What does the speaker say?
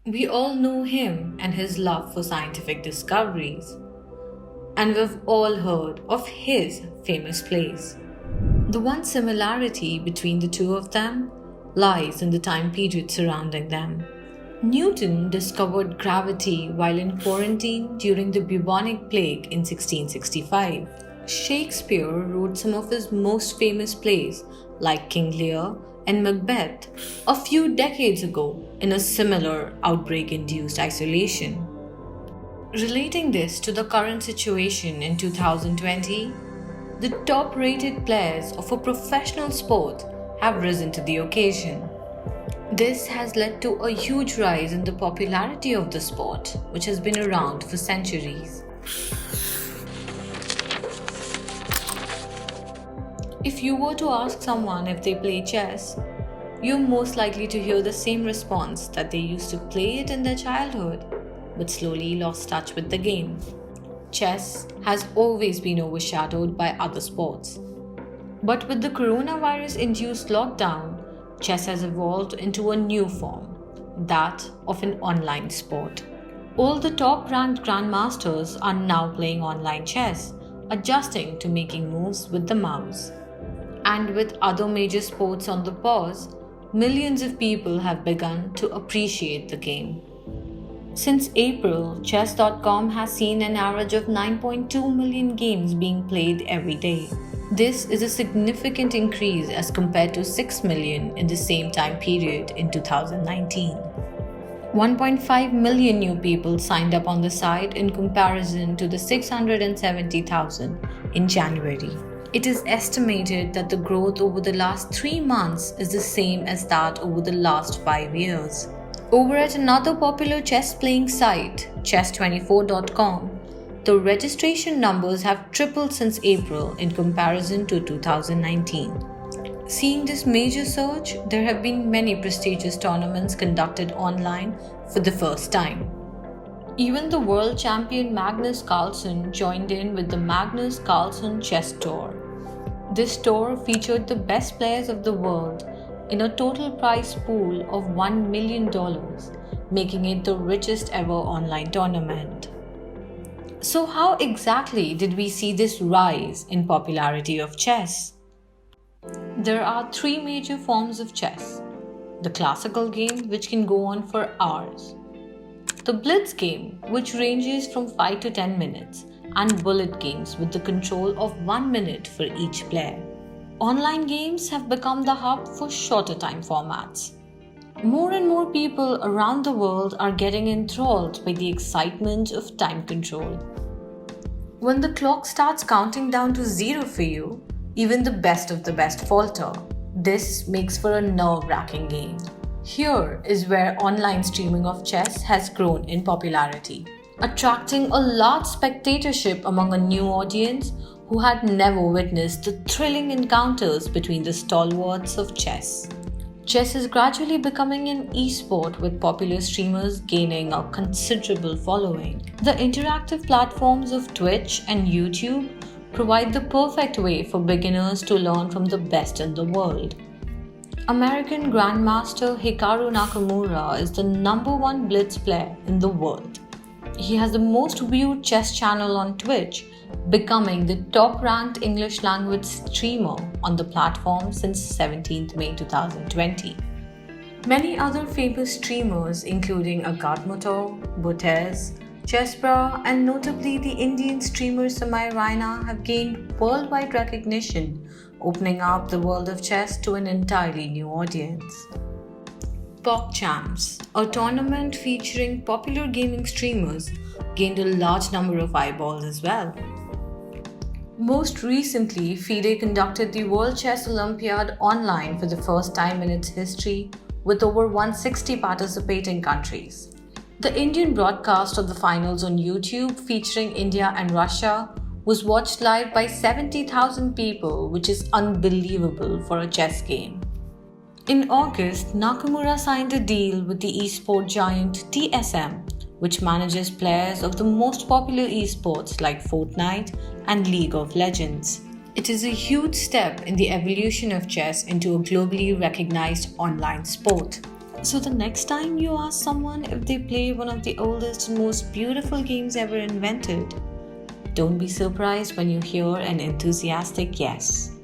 We all know him and his love for scientific discoveries, and we've all heard of his famous plays. The one similarity between the two of them lies in the time period surrounding them. Newton discovered gravity while in quarantine during the bubonic plague in 1665. Shakespeare wrote some of his most famous plays, like King Lear and Macbeth, a few decades ago in a similar outbreak induced isolation. Relating this to the current situation in 2020, the top rated players of a professional sport have risen to the occasion. This has led to a huge rise in the popularity of the sport, which has been around for centuries. If you were to ask someone if they play chess, you're most likely to hear the same response that they used to play it in their childhood, but slowly lost touch with the game. Chess has always been overshadowed by other sports. But with the coronavirus induced lockdown, chess has evolved into a new form, that of an online sport. All the top ranked grandmasters are now playing online chess, adjusting to making moves with the mouse. And with other major sports on the pause, millions of people have begun to appreciate the game. Since April, chess.com has seen an average of 9.2 million games being played every day. This is a significant increase as compared to 6 million in the same time period in 2019. 1.5 million new people signed up on the site in comparison to the 670,000 in January. It is estimated that the growth over the last 3 months is the same as that over the last 5 years. Over at another popular chess playing site, chess24.com, the registration numbers have tripled since April in comparison to 2019. Seeing this major surge, there have been many prestigious tournaments conducted online for the first time. Even the world champion Magnus Carlsen joined in with the Magnus Carlsen Chess Tour. This tour featured the best players of the world in a total prize pool of $1 million, making it the richest ever online tournament. So how exactly did we see this rise in popularity of chess? There are 3 major forms of chess. The classical game, which can go on for hours. The blitz game, which ranges from 5 to 10 minutes, and bullet games with the control of 1 minute for each player. Online games have become the hub for shorter time formats. More and more people around the world are getting enthralled by the excitement of time control. When the clock starts counting down to 0 for you, even the best of the best falter. This makes for a nerve-wracking game. Here is where online streaming of chess has grown in popularity, attracting a large spectatorship among a new audience who had never witnessed the thrilling encounters between the stalwarts of chess. Chess is gradually becoming an e-sport with popular streamers gaining a considerable following. The interactive platforms of Twitch and YouTube provide the perfect way for beginners to learn from the best in the world. American Grandmaster Hikaru Nakamura is the #1 blitz player in the world. He has the most viewed chess channel on Twitch, becoming the top-ranked English language streamer on the platform since 17th May 2020. Many other famous streamers including Agatmoto, Botez, Chessbra and notably the Indian streamer Samay Raina have gained worldwide recognition, opening up the world of chess to an entirely new audience. PogChamps, a tournament featuring popular gaming streamers, gained a large number of eyeballs as well. Most recently, FIDE conducted the World Chess Olympiad online for the first time in its history, with over 160 participating countries. The Indian broadcast of the finals on YouTube featuring India and Russia was watched live by 70,000 people, which is unbelievable for a chess game. In August, Nakamura signed a deal with the esport giant TSM, which manages players of the most popular esports like Fortnite and League of Legends. It is a huge step in the evolution of chess into a globally recognized online sport. So, the next time you ask someone if they play one of the oldest and most beautiful games ever invented, don't be surprised when you hear an enthusiastic yes.